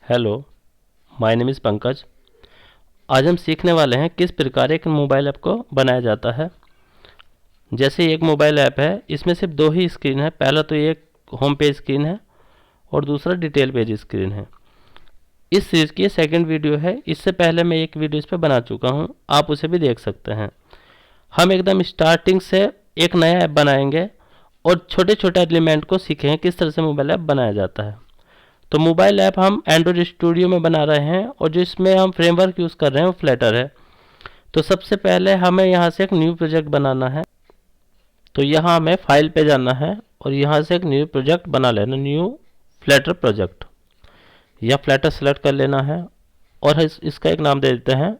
Hello, my name is Pankaj. आज हम सीखने वाले हैं किस प्रकार एक मोबाइल ऐप को बनाया जाता है। जैसे एक मोबाइल ऐप है, इसमें सिर्फ दो ही स्क्रीन है। पहला तो एक होम पेज स्क्रीन है और दूसरा डिटेल पेज स्क्रीन है। इस सीरीज़ की सेकंड वीडियो है। इससे पहले मैं एक वीडियो इस पर बना चुका हूं, आप उसे भी देख सकते हैं। हम एकदम स्टार्टिंग से एक नया ऐप बनाएंगे और छोटे छोटे एलिमेंट को सीखेंगे किस तरह से मोबाइल ऐप बनाया जाता है। तो मोबाइल ऐप हम एंड्रॉयड स्टूडियो में बना रहे हैं और जो इसमें हम फ्रेमवर्क यूज़ कर रहे हैं वो फ्लटर है। तो सबसे पहले हमें यहाँ से एक न्यू प्रोजेक्ट बनाना है। तो यहाँ हमें फाइल पे जाना है और यहाँ से एक न्यू प्रोजेक्ट बना लेना, न्यू फ्लटर प्रोजेक्ट, या फ्लटर सेलेक्ट कर लेना है और इसका एक नाम दे देते हैं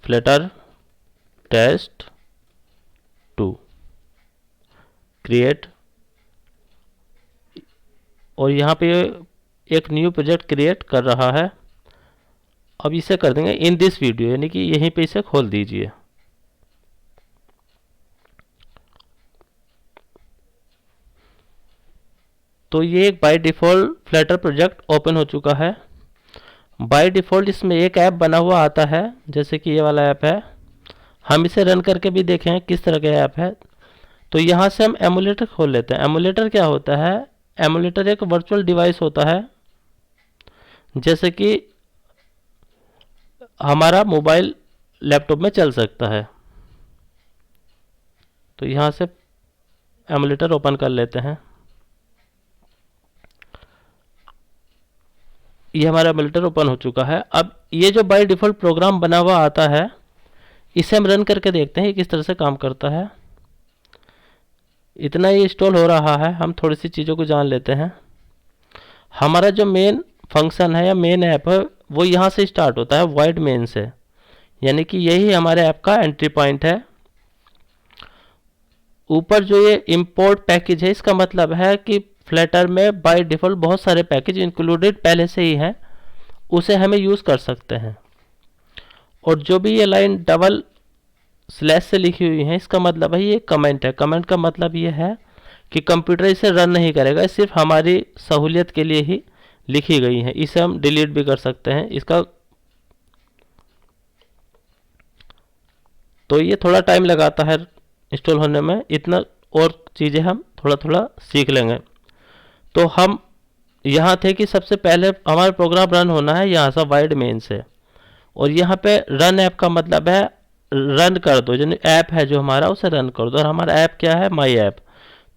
फ्लटर टेस्ट 2 क्रिएट। और यहाँ पे एक न्यू प्रोजेक्ट क्रिएट कर रहा है। अब इसे कर देंगे इन दिस वीडियो, यानी कि यहीं पे इसे खोल दीजिए। तो ये एक by default Flutter project open हो चुका है। बाय डिफ़ॉल्ट इसमें एक ऐप बना हुआ आता है, जैसे कि ये वाला ऐप है। हम इसे रन करके भी देखें किस तरह का ऐप है। तो यहाँ से हम एमुलेटर खोल लेते हैं। एमुलेटर क्या होता है? एमुलेटर एक वर्चुअल डिवाइस होता है, जैसे कि हमारा मोबाइल लैपटॉप में चल सकता है। तो यहाँ से एमुलेटर ओपन कर लेते हैं। ये हमारा एमुलेटर ओपन हो चुका है। अब ये जो बाय डिफ़ॉल्ट प्रोग्राम बना हुआ आता है, इसे हम रन करके देखते हैं किस तरह से काम करता है। इतना ही इंस्टॉल हो रहा है, हम थोड़ी सी चीज़ों को जान लेते हैं। हमारा जो मेन फंक्शन है या मेन ऐप है वो यहाँ से स्टार्ट होता है, वॉइड मेन से, यानी कि यही हमारे ऐप का एंट्री पॉइंट है। ऊपर जो ये इंपोर्ट पैकेज है, इसका मतलब है कि फ्लटर में बाय डिफ़ॉल्ट बहुत सारे पैकेज इंक्लूडेड पहले से ही हैं, उसे हमें यूज़ कर सकते हैं। और जो भी ये लाइन डबल स्लैश से लिखी हुई है, इसका मतलब है ये कमेंट है। कमेंट का मतलब ये है कि कंप्यूटर इसे रन नहीं करेगा, सिर्फ हमारी सहूलियत के लिए ही लिखी गई है। इसे हम डिलीट भी कर सकते हैं इसका। तो ये थोड़ा टाइम लगाता है इंस्टॉल होने में, इतना और चीज़ें हम थोड़ा थोड़ा सीख लेंगे। तो हम यहाँ थे कि सबसे पहले हमारा प्रोग्राम रन होना है यहाँ से वाइड मेन से, और यहाँ पे रन ऐप का मतलब है रन कर दो, यानी ऐप है जो हमारा उसे रन कर दो। और हमारा ऐप क्या है? My app.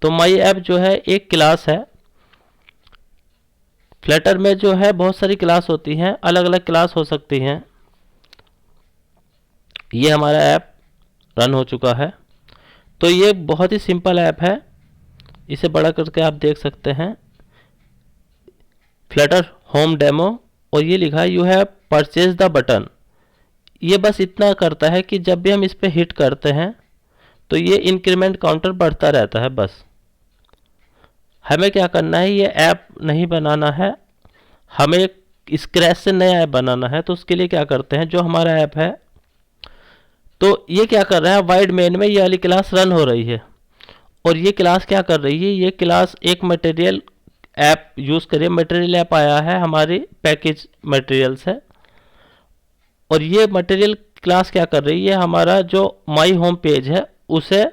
तो माई ऐप जो है एक क्लास है। फ्लटर में जो है बहुत सारी क्लास होती हैं, अलग अलग क्लास हो सकती हैं। ये हमारा ऐप रन हो चुका है। तो ये बहुत ही सिंपल ऐप है, इसे बड़ा करके आप देख सकते हैं, फ्लटर होम डेमो। और ये लिखा है you have purchase the button. ये बस इतना करता है कि जब भी हम इस पर हिट करते हैं तो ये इंक्रीमेंट काउंटर बढ़ता रहता है। बस हमें क्या करना है, ये ऐप नहीं बनाना है, हमें स्क्रैच से नया ऐप बनाना है। तो उसके लिए क्या करते हैं, जो हमारा ऐप है, तो ये क्या कर रहा है, वाइड मेन में ये वाली क्लास रन हो रही है। और ये क्लास क्या कर रही है, ये क्लास एक मटेरियल ऐप यूज़ करिए। मटेरियल ऐप आया है हमारी पैकेज मटेरियल से, और ये मटेरियल क्लास क्या कर रही है, हमारा जो माई होम पेज है उसे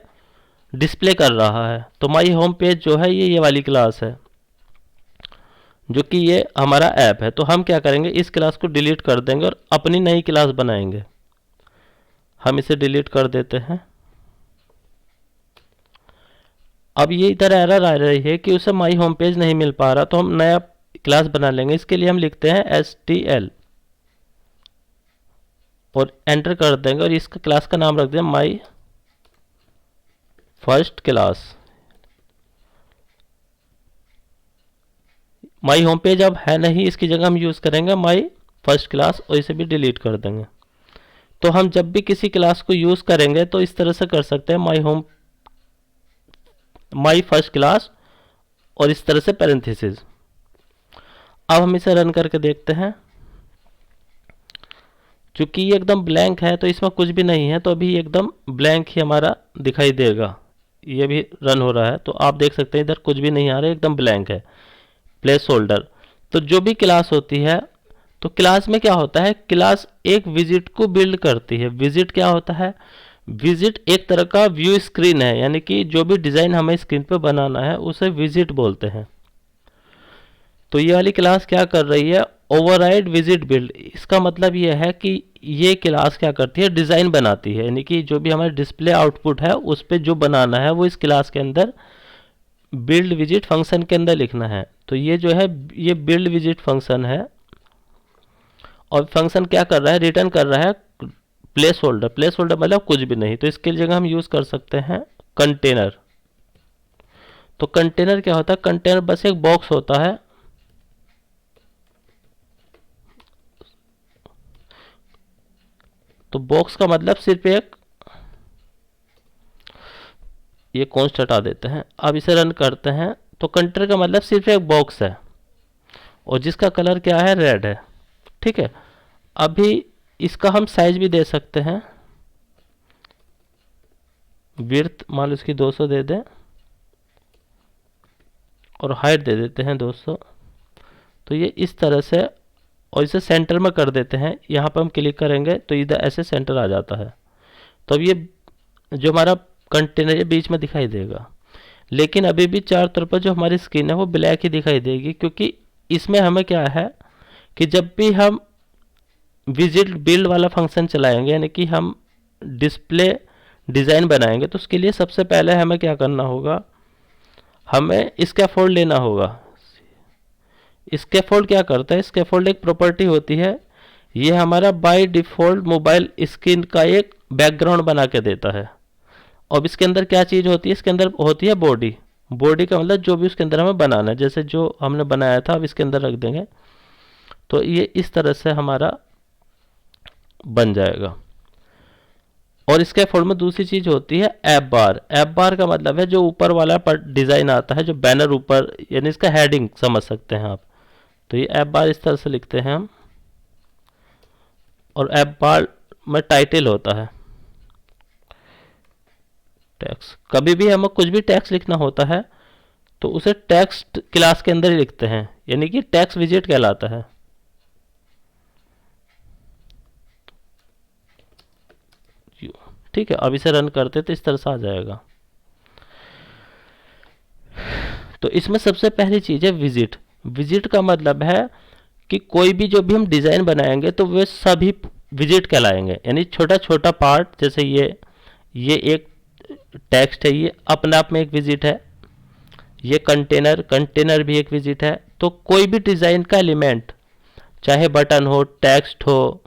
डिस्प्ले कर रहा है। तो माई होम पेज जो है ये वाली क्लास है, जो कि ये हमारा ऐप है। तो हम क्या करेंगे, इस क्लास को डिलीट कर देंगे और अपनी नई क्लास बनाएंगे। हम इसे डिलीट कर देते हैं। अब ये इधर एरर आ रही है कि उसे माई होम पेज नहीं मिल पा रहा, तो हम नया क्लास बना लेंगे। इसके लिए हम लिखते हैं STL और एंटर कर देंगे, और इसका क्लास का नाम रख दें my first class. My home page अब है नहीं, इसकी जगह हम यूज़ करेंगे माई फर्स्ट क्लास, और इसे भी डिलीट कर देंगे। तो हम जब भी किसी क्लास को यूज़ करेंगे तो इस तरह से कर सकते हैं, माई फर्स्ट क्लास और इस तरह से पैरेंथेसिस। अब हम इसे रन करके देखते हैं। चूँकि ये एकदम ब्लैंक है तो इसमें कुछ भी नहीं है, तो अभी एकदम ब्लैंक ही हमारा दिखाई देगा। ये भी रन हो रहा है तो आप देख सकते हैं इधर कुछ भी नहीं आ रहा है, एकदम ब्लैंक है, प्लेस होल्डर। तो जो भी क्लास होती है, तो क्लास में क्या होता है, क्लास एक विजिट को बिल्ड करती है। विजिट क्या होता है, विजिट एक तरह का व्यू स्क्रीन है, यानी कि जो भी डिज़ाइन हमें स्क्रीन पे बनाना है उसे विजिट बोलते हैं। तो ये वाली क्लास क्या कर रही है, ओवरराइड विजिट बिल्ड। इसका मतलब ये है कि ये क्लास क्या करती है, डिज़ाइन बनाती है, यानी कि जो भी हमारे डिस्प्ले आउटपुट है उस पर जो बनाना है वो इस क्लास के अंदर बिल्ड विजिट फंक्शन के अंदर लिखना है। तो ये जो है ये बिल्ड विजिट फंक्शन है, और फंक्शन क्या कर रहा है, रिटर्न कर रहा है प्लेस होल्डर। प्लेस होल्डर मतलब कुछ भी नहीं, तो इसके जगह हम यूज़ कर सकते हैं कंटेनर। तो कंटेनर क्या होता है, कंटेनर बस एक बॉक्स होता है, तो बॉक्स का मतलब सिर्फ एक, ये कॉन्स्ट हटा देते हैं, अब इसे रन करते हैं। तो कंटेनर का मतलब सिर्फ एक बॉक्स है और जिसका कलर क्या है, रेड है। ठीक है, अभी इसका हम साइज भी दे सकते हैं, विड्थ मान लो इसकी 200 दे दें और हाइट दे देते हैं 200। तो ये इस तरह से, और इसे सेंटर में कर देते हैं। यहाँ पर हम क्लिक करेंगे तो इधर ऐसे सेंटर आ जाता है। तो अब ये जो हमारा कंटेनर है बीच में दिखाई देगा, लेकिन अभी भी चारों तरफ पर जो हमारी स्क्रीन है वो ब्लैक ही दिखाई देगी, क्योंकि इसमें हमें क्या है कि जब भी हम विजिट बिल्ड वाला फंक्शन चलाएंगे, यानी कि हम डिस्प्ले डिज़ाइन बनाएंगे, तो उसके लिए सबसे पहले हमें क्या करना होगा, हमें स्कैफोल्ड लेना होगा। स्कैफोल्ड क्या करता है, स्कैफोल्ड एक प्रॉपर्टी होती है, ये हमारा बाय डिफ़ॉल्ट मोबाइल स्क्रीन का एक बैकग्राउंड बना के देता है। अब इसके अंदर क्या चीज़ होती है, इसके अंदर होती है बॉडी। बॉडी का मतलब जो भी उसके अंदर हमें बनाना है, जैसे जो हमने बनाया था अब इसके अंदर रख देंगे, तो ये इस तरह से हमारा बन जाएगा। और इसके फोल्ड में दूसरी चीज़ होती है ऐप बार। ऐप बार का मतलब है जो ऊपर वाला पर डिज़ाइन आता है, जो बैनर ऊपर, यानी इसका हेडिंग समझ सकते हैं आप। तो ये ऐप बार इस तरह से लिखते हैं हम, और ऐप बार में टाइटल होता है टेक्स्ट। कभी भी हमें कुछ भी टेक्स्ट लिखना होता है तो उसे टेक्स्ट क्लास के अंदर ही लिखते हैं, यानी कि टेक्स्ट विजिट कहलाता है। ठीक है, अब इसे रन करते तो इस तरह से आ जाएगा। तो इसमें सबसे पहली चीज़ है विजिट। विजिट का मतलब है कि कोई भी जो भी हम डिज़ाइन बनाएंगे तो वे सभी विजिट कहलाएंगे, यानी छोटा छोटा पार्ट, जैसे ये एक टेक्स्ट है, ये अपने आप में एक विजिट है। ये कंटेनर भी एक विजिट है। तो कोई भी डिज़ाइन का एलिमेंट, चाहे बटन हो, टेक्स्ट हो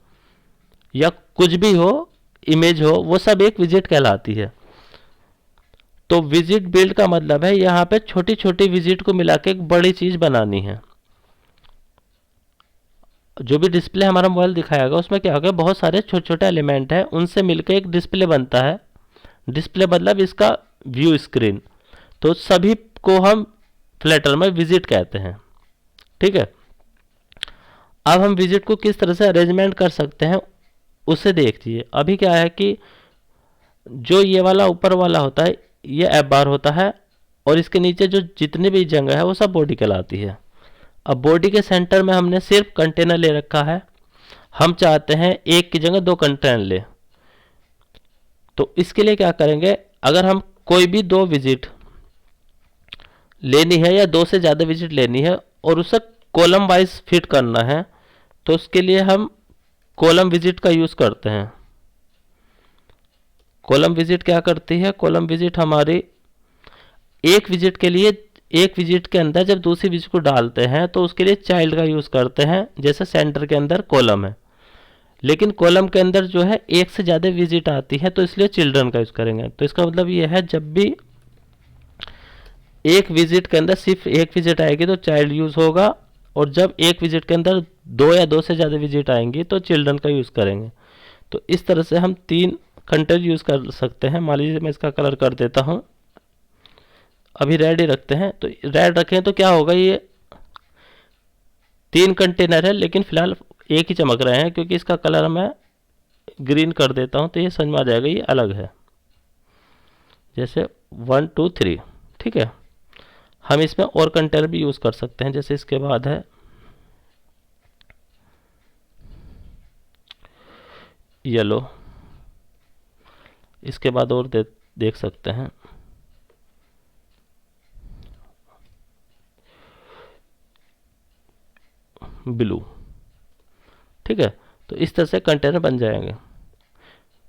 या कुछ भी हो, इमेज हो, वो सब एक विजिट कहलाती है। तो विजिट बिल्ड का मतलब है यहाँ पे छोटी छोटी विजिट को मिला के एक बड़ी चीज़ बनानी है। जो भी डिस्प्ले हमारा मोबाइल दिखाएगा उसमें क्या होगा, बहुत सारे छोटे छोटे एलिमेंट हैं, उनसे मिलकर एक डिस्प्ले बनता है। डिस्प्ले मतलब इसका व्यू स्क्रीन। तो सभी को हम फ्लैटर में विजिट कहते हैं। ठीक है, अब हम विजिट को किस तरह से अरेंजमेंट कर सकते हैं उसे देखिए। अभी क्या है कि जो ये वाला ऊपर वाला होता है ये ऐप बार होता है, और इसके नीचे जो जितनी भी जगह है वो सब बॉडी कहलाती है। अब बॉडी के सेंटर में हमने सिर्फ कंटेनर ले रखा है, हम चाहते हैं एक की जगह दो कंटेनर ले। तो इसके लिए क्या करेंगे, अगर हम कोई भी दो विजिट लेनी है या दो से ज़्यादा विजिट लेनी है और उसे कॉलम वाइज फिट करना है, तो उसके लिए हम कॉलम विजिट का यूज़ करते हैं। कॉलम विजिट क्या करती है, कॉलम विजिट हमारी एक विजिट के लिए, एक विजिट के अंदर जब दूसरी विजिट को डालते हैं तो उसके लिए चाइल्ड का यूज़ करते हैं, जैसे सेंटर के अंदर कॉलम है। लेकिन कॉलम के अंदर जो है एक से ज़्यादा विजिट आती है तो इसलिए चिल्ड्रन का यूज़ करेंगे। तो इसका मतलब ये है जब भी एक विजिट के अंदर सिर्फ एक विजिट आएगी तो चाइल्ड यूज़ होगा, और जब एक विजिट के अंदर दो या दो से ज़्यादा विजिट आएंगी तो चिल्ड्रन का यूज़ करेंगे। तो इस तरह से हम तीन कंटेनर यूज़ कर सकते हैं। मान लीजिए मैं इसका कलर कर देता हूँ, अभी रेड ही रखते हैं। तो रेड रखें तो क्या होगा, ये तीन कंटेनर है लेकिन फिलहाल एक ही चमक रहे हैं, क्योंकि इसका कलर मैं ग्रीन कर देता हूँ तो ये समझ में आ जाएगा ये अलग है, जैसे 1 2 3। ठीक है, हम इसमें और कंटेनर भी यूज़ कर सकते हैं, जैसे इसके बाद है येलो, इसके बाद और देख सकते हैं ब्लू। ठीक है, तो इस तरह से कंटेनर बन जाएंगे।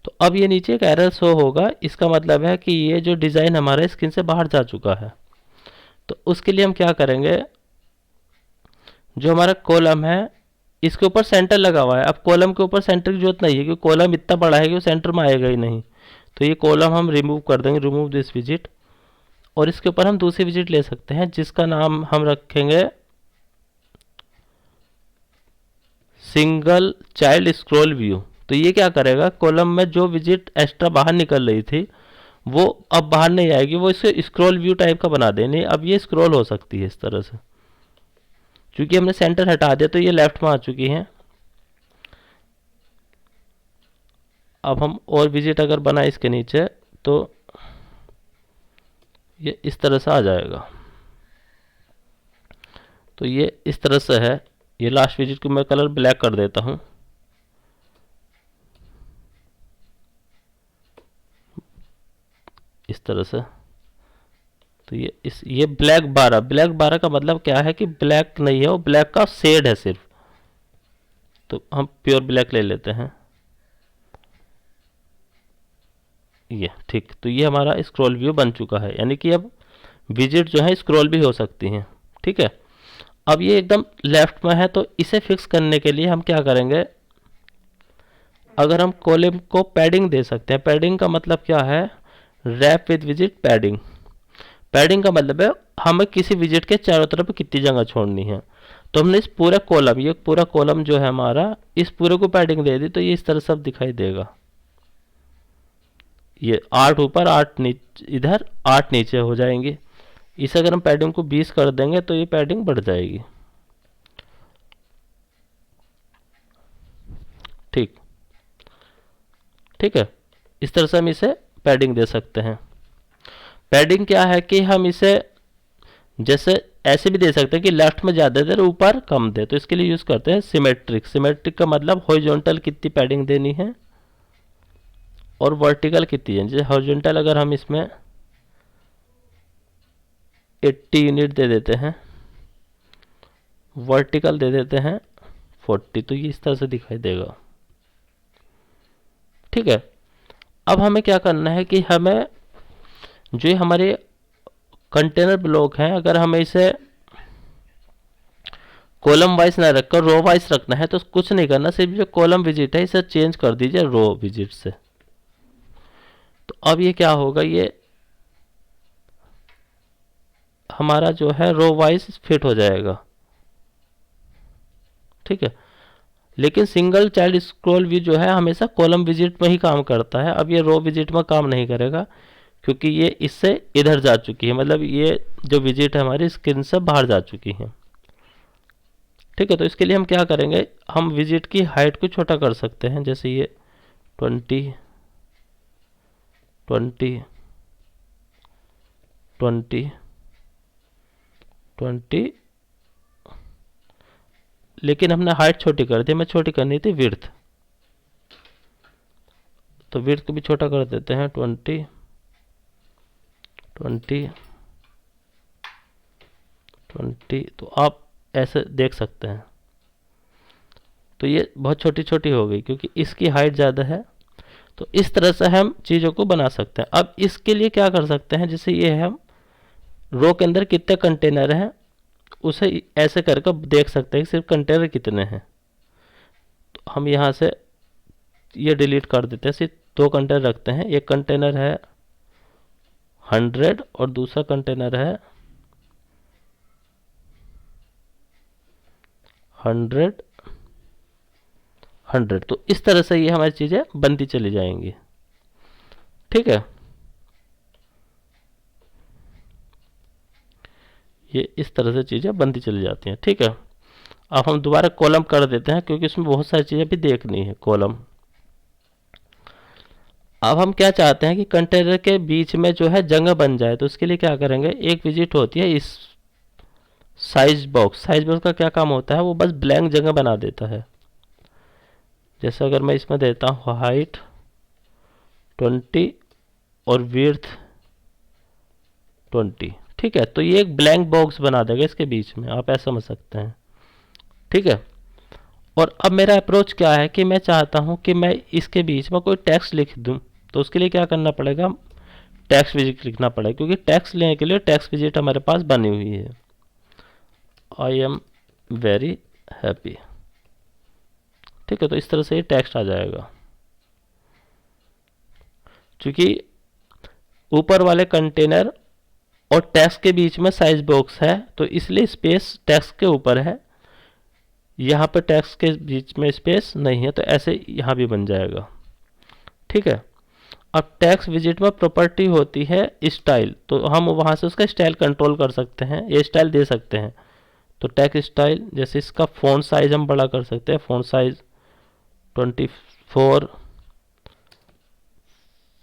तो अब ये नीचे एक एरर शो होगा, इसका मतलब है कि ये जो डिज़ाइन हमारे स्क्रीन से बाहर जा चुका है। तो उसके लिए हम क्या करेंगे, जो हमारा कॉलम है इसके ऊपर सेंटर लगा हुआ है। अब कॉलम के ऊपर सेंटर की जरूरत नहीं है क्योंकि कॉलम इतना बड़ा है कि वो सेंटर में आएगा ही नहीं। तो ये कॉलम हम रिमूव कर देंगे, रिमूव दिस विजिट, और इसके ऊपर हम दूसरी विजिट ले सकते हैं जिसका नाम हम रखेंगे सिंगल चाइल्ड स्क्रॉल व्यू। तो ये क्या करेगा, कॉलम में जो विजिट एक्स्ट्रा बाहर निकल रही थी वो अब बाहर नहीं आएगी, वो इसे स्क्रॉल व्यू टाइप का बना देनी। अब ये स्क्रॉल हो सकती है इस तरह से, क्योंकि हमने सेंटर हटा दिया तो ये लेफ्ट में आ चुकी हैं। अब हम और विजिट अगर बनाए इसके नीचे तो ये इस तरह से आ जाएगा। तो ये इस तरह से है। ये लास्ट विजिट को मैं कलर ब्लैक कर देता हूँ। इस तरह से। तो ये ब्लैक 12 का मतलब क्या है कि ब्लैक नहीं है, वो ब्लैक का शेड है सिर्फ। तो हम प्योर ब्लैक ले लेते हैं ये। ठीक, तो ये हमारा स्क्रॉल व्यू बन चुका है, यानी कि अब विजिट जो है स्क्रॉल भी हो सकती हैं। ठीक है, अब ये एकदम लेफ्ट में है तो इसे फिक्स करने के लिए हम क्या करेंगे, अगर हम कॉलम को पैडिंग दे सकते हैं। पैडिंग का मतलब क्या है, रैप विद विजिट पैडिंग। पैडिंग का मतलब है हमें किसी विजिट के चारों तरफ कितनी जगह छोड़नी है। तो हमने इस पूरा कॉलम, ये पूरा कॉलम जो है हमारा, इस पूरे को पैडिंग दे दी तो ये इस तरह सब दिखाई देगा। ये 8 ऊपर 8 नीचे, इधर 8 नीचे हो जाएंगी। इसे अगर हम पैडिंग को 20 कर देंगे तो ये पैडिंग बढ़ जाएगी। ठीक, ठीक है, इस तरह से हम इसे पैडिंग दे सकते हैं। पैडिंग क्या है कि हम इसे जैसे ऐसे भी दे सकते हैं कि लेफ्ट में ज़्यादा दे, ऊपर कम दे। तो इसके लिए यूज़ करते हैं सिमेट्रिक। सिमेट्रिक का मतलब हॉरिजॉन्टल कितनी पैडिंग देनी है और वर्टिकल कितनी है। जैसे हॉरिजॉन्टल अगर हम इसमें 80 यूनिट दे देते हैं, वर्टिकल दे देते हैं 40, तो ये इस तरह से दिखाई देगा। ठीक है, अब हमें क्या करना है कि हमें जो हमारे कंटेनर ब्लॉक हैं, अगर हमें इसे कॉलम वाइज ना रखकर रो वाइज रखना है तो कुछ नहीं करना, सिर्फ जो कॉलम विजिट है इसे चेंज कर दीजिए रो विजिट से। तो अब ये क्या होगा, ये हमारा जो है रो वाइज फिट हो जाएगा। ठीक है, लेकिन सिंगल चाइल्ड स्क्रॉल व्यू जो है हमेशा कॉलम विजिट में ही काम करता है। अब ये रो विजिट में काम नहीं करेगा क्योंकि ये इससे इधर जा चुकी है, मतलब ये जो विजिट है हमारी स्क्रीन से बाहर जा चुकी है। ठीक है, तो इसके लिए हम क्या करेंगे, हम विजिट की हाइट को छोटा कर सकते हैं। जैसे ये 20 20 20 20, लेकिन हमने हाइट छोटी कर दी, हमें छोटी करनी थी विड्थ। तो विड्थ को भी छोटा कर देते हैं 20 20 20। तो आप ऐसे देख सकते हैं। तो ये बहुत छोटी छोटी हो गई क्योंकि इसकी हाइट ज़्यादा है। तो इस तरह से हम चीज़ों को बना सकते हैं। अब इसके लिए क्या कर सकते हैं, जैसे ये हम रो के अंदर कितने कंटेनर हैं उसे ऐसे करके देख सकते हैं कि सिर्फ कंटेनर कितने हैं। तो हम यहाँ से ये डिलीट कर देते हैं, सिर्फ 2 कंटेनर रखते हैं। एक कंटेनर है 100 और दूसरा कंटेनर है 100 100। तो इस तरह से ये हमारी चीज़ें बनती चली जाएंगी। ठीक है, ये इस तरह से चीज़ें बनती चली जाती हैं। ठीक है, अब हम दोबारा कॉलम कर देते हैं क्योंकि इसमें बहुत सारी चीज़ें भी देखनी है। कॉलम, अब हम क्या चाहते हैं कि कंटेनर के बीच में जो है जगह बन जाए। तो उसके लिए क्या करेंगे, एक विजिट होती है इस साइज बॉक्स। साइज बॉक्स का क्या काम होता है, वो बस ब्लैंक जगह बना देता है। जैसे अगर मैं इसमें देता हूँ हाइट 20 और विड्थ 20, ठीक है, तो ये एक ब्लैंक बॉक्स बना देगा इसके बीच में, आप ऐसा समझ सकते हैं, ठीक है। और अब मेरा अप्रोच क्या है कि मैं चाहता हूं कि मैं इसके बीच में कोई टेक्स्ट लिख दूं, तो उसके लिए क्या करना पड़ेगा, टेक्स्ट विजिट लिखना पड़ेगा, क्योंकि टेक्स्ट लेने के लिए टेक्स्ट विजिट हमारे पास बनी हुई है। आई एम वेरी हैप्पी, ठीक है, तो इस तरह से ये टेक्स्ट आ जाएगा। क्योंकि ऊपर वाले कंटेनर और टेक्स्ट के बीच में साइज बॉक्स है, तो इसलिए स्पेस टेक्स्ट के ऊपर है, यहाँ पे टेक्स्ट के बीच में स्पेस नहीं है, तो ऐसे यहाँ भी बन जाएगा, ठीक है। अब टेक्स्ट विजिट में प्रॉपर्टी होती है स्टाइल, तो हम वहाँ से उसका स्टाइल कंट्रोल कर सकते हैं, ये स्टाइल दे सकते हैं। तो टेक्स्ट स्टाइल, जैसे इसका फ़ॉन्ट साइज हम बड़ा कर सकते हैं, font size 24,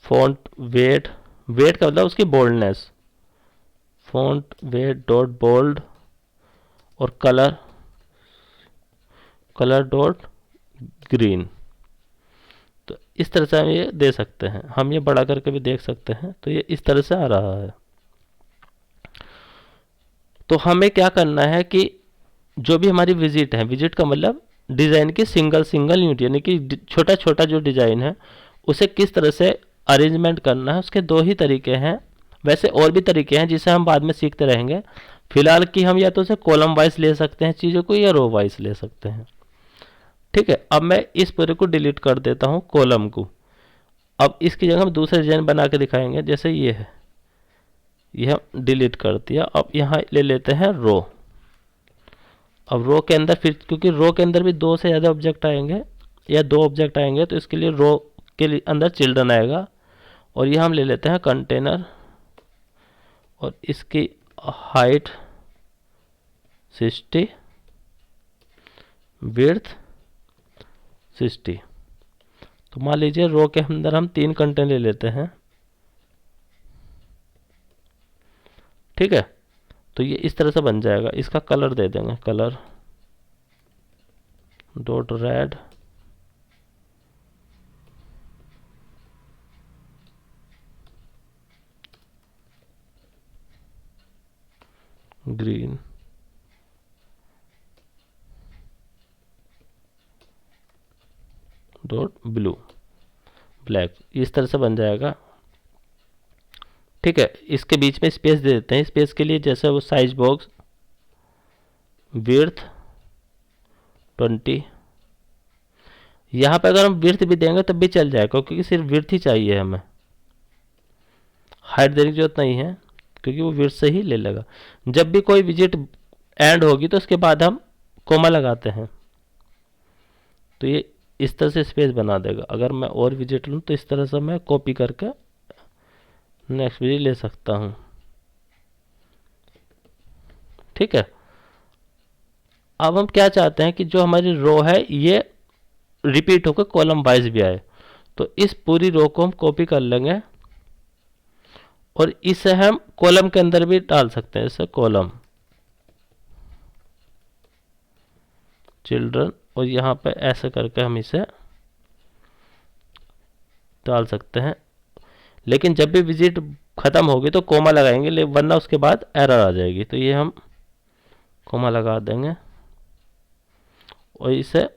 font weight, weight का मतलब उसकी boldness, font weight dot bold, और कलर, कलर डॉट ग्रीन। तो इस तरह से हम ये दे सकते हैं, हम ये बड़ा करके भी देख सकते हैं, तो ये इस तरह से आ रहा है। तो हमें क्या करना है कि जो भी हमारी विजिट है, विजिट का मतलब डिज़ाइन की सिंगल सिंगल यूनिट, यानी कि छोटा छोटा जो डिज़ाइन है उसे किस तरह से अरेंजमेंट करना है, उसके दो ही तरीके हैं। वैसे और भी तरीके हैं जिसे हम बाद में सीखते रहेंगे। फिलहाल की हम या तो उसे कॉलम वाइज ले सकते हैं चीज़ों को, या रो वाइज ले सकते हैं, ठीक है। अब मैं इस पूरे को डिलीट कर देता हूँ, कॉलम को। अब इसकी जगह हम दूसरे डिजाइन बना के दिखाएंगे, जैसे ये है, ये हम डिलीट कर दिया। अब यहाँ ले लेते हैं रो। अब रो के अंदर फिर, क्योंकि रो के अंदर भी दो से ज़्यादा ऑब्जेक्ट आएंगे या दो ऑब्जेक्ट आएंगे, तो इसके लिए रो के अंदर चिल्ड्रन आएगा। और ये हम ले लेते हैं कंटेनर, और इसकी हाइट 60, विड्थ 60। तो मान लीजिए रो के अंदर हम 3 कंटेनर ले लेते हैं, ठीक है। तो ये इस तरह से बन जाएगा। इसका कलर दे देंगे, colour dot red, green, dot blue, black, इस तरह से बन जाएगा, ठीक है। इसके बीच में स्पेस दे देते हैं। स्पेस के लिए जैसे वो साइज बॉक्स, विड्थ 20, यहाँ पे अगर हम विड्थ भी देंगे तब भी चल जाएगा, क्योंकि सिर्फ विड्थ ही चाहिए हमें, हाइट देने की जरूरत नहीं है, क्योंकि वो विड्थ से ही ले लेगा। जब भी कोई विजिट एंड होगी तो उसके बाद हम कोमा लगाते हैं, तो ये इस तरह से स्पेस बना देगा। अगर मैं और विजिट लूँ तो इस तरह से मैं कॉपी करके नेक्स्ट विजिट ले सकता हूँ, ठीक है। अब हम क्या चाहते हैं कि जो हमारी रो है ये रिपीट होकर कॉलम वाइज भी आए, तो इस पूरी रो को हम कॉपी कर लेंगे और इसे हम कॉलम के अंदर भी डाल सकते हैं। जैसे कॉलम चिल्ड्रन, और यहाँ पे ऐसे करके हम इसे डाल सकते हैं। लेकिन जब भी विजिट ख़त्म होगी तो कोमा लगाएंगे, वरना उसके बाद एरर आ जाएगी। तो ये हम कोमा लगा देंगे और इसे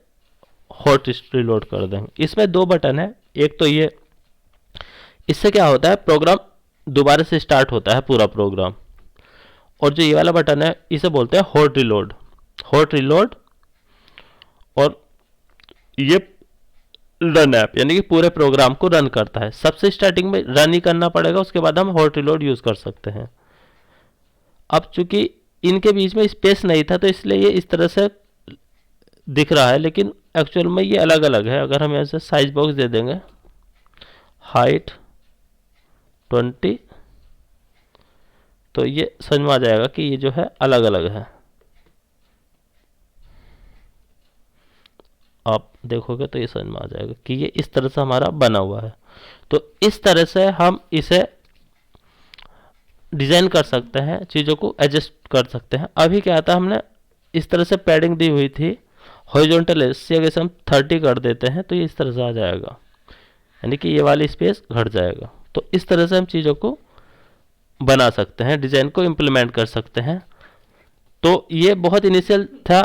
हॉट रिलोड कर देंगे। इसमें 2 बटन है, एक तो ये, इससे क्या होता है प्रोग्राम दोबारा से स्टार्ट होता है पूरा प्रोग्राम, और जो ये वाला बटन है इसे बोलते हैं हॉट रिलोड। हॉट रिलोड, और ये रन ऐप, यानी कि पूरे प्रोग्राम को रन करता है। सबसे स्टार्टिंग में रन ही करना पड़ेगा, उसके बाद हम हॉट रिलोड यूज़ कर सकते हैं। अब चूंकि इनके बीच में स्पेस नहीं था तो इसलिए ये इस तरह से दिख रहा है, लेकिन एक्चुअल में ये अलग अलग है। अगर हम ऐसे साइज बॉक्स दे देंगे, हाइट 20, तो ये समझ में आ जाएगा कि ये जो है अलग अलग है। आप देखोगे तो ये समझ में आ जाएगा कि ये इस तरह से हमारा बना हुआ है। तो इस तरह से हम इसे डिज़ाइन कर सकते हैं, चीज़ों को एडजस्ट कर सकते हैं। अभी क्या था, हमने इस तरह से पैडिंग दी हुई थी हॉरिजॉन्टल एक्सिस अगर हम 30 कर देते हैं तो ये इस तरह से आ जाएगा, यानी कि ये वाली स्पेस घट जाएगा। तो इस तरह से हम चीज़ों को बना सकते हैं, डिज़ाइन को इम्प्लीमेंट कर सकते हैं। तो ये बहुत इनिशियल था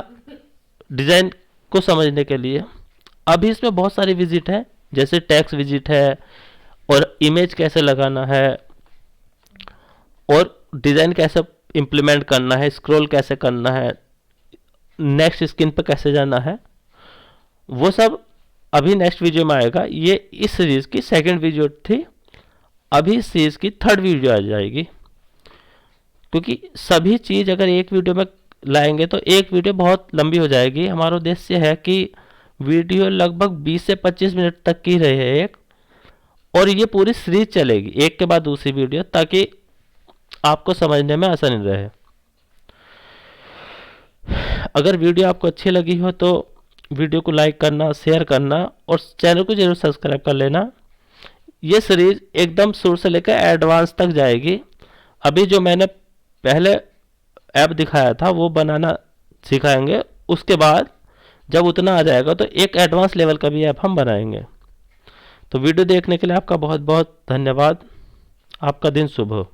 डिज़ाइन को समझने के लिए। अभी इसमें बहुत सारी विजिट है, जैसे टेक्स्ट विजिट है, और इमेज कैसे लगाना है, और डिज़ाइन कैसे इम्प्लीमेंट करना है, स्क्रॉल कैसे करना है, नेक्स्ट स्क्रीन पर कैसे जाना है, वो सब अभी नेक्स्ट वीडियो में आएगा। ये इस सीरीज़ की सेकंड वीडियो थी, अभी इस सीरीज़ की थर्ड वीडियो आ जाएगी। क्योंकि सभी चीज़ अगर एक वीडियो में लाएंगे तो एक वीडियो बहुत लंबी हो जाएगी। हमारा उद्देश्य है कि वीडियो लगभग 20 से 25 मिनट तक की रहे एक, और ये पूरी सीरीज चलेगी एक के बाद दूसरी वीडियो, ताकि आपको समझने में आसानी रहे। अगर वीडियो आपको अच्छी लगी हो तो वीडियो को लाइक करना, शेयर करना, और चैनल को जरूर सब्सक्राइब कर लेना। ये सीरीज एकदम शुरू से लेकर एडवांस तक जाएगी। अभी जो मैंने पहले ऐप दिखाया था वो बनाना सिखाएंगे, उसके बाद जब उतना आ जाएगा तो एक एडवांस लेवल का भी ऐप हम बनाएंगे। तो वीडियो देखने के लिए आपका बहुत बहुत धन्यवाद। आपका दिन शुभ हो।